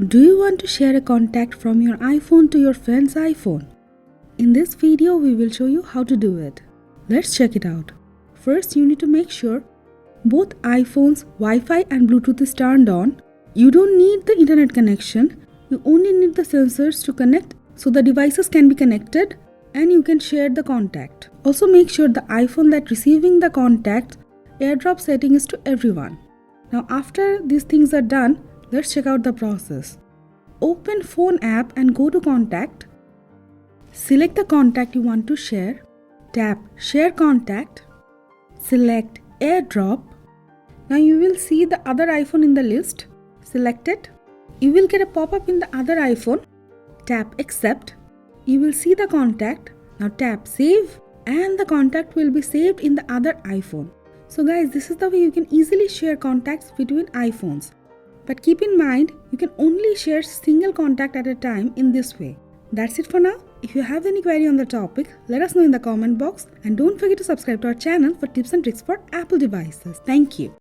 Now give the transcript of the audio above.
Do you want to share a contact from your iPhone to your friend's iPhone? In this video, we will show you how to do it. Let's check it out. First, you need to make sure both iPhones' Wi-Fi and Bluetooth is turned on. You don't need the internet connection. You only need the sensors to connect so the devices can be connected and you can share the contact. Also make sure the iPhone that receiving the contact AirDrop setting is to everyone. Now after these things are done, let's check out the process. Open phone app and go to contact. Select the contact you want to share. Tap share contact. Select AirDrop. Now you will see the other iPhone in the list. Select it. You will get a pop-up in the other iPhone. Tap accept. You will see the contact. Now tap save and the contact will be saved in the other iPhone. So guys, this is the way you can easily share contacts between iPhones. But keep in mind, you can only share single contact at a time in this way. That's it for now. If you have any query on the topic, let us know in the comment box and don't forget to subscribe to our channel for tips and tricks for Apple devices. Thank you.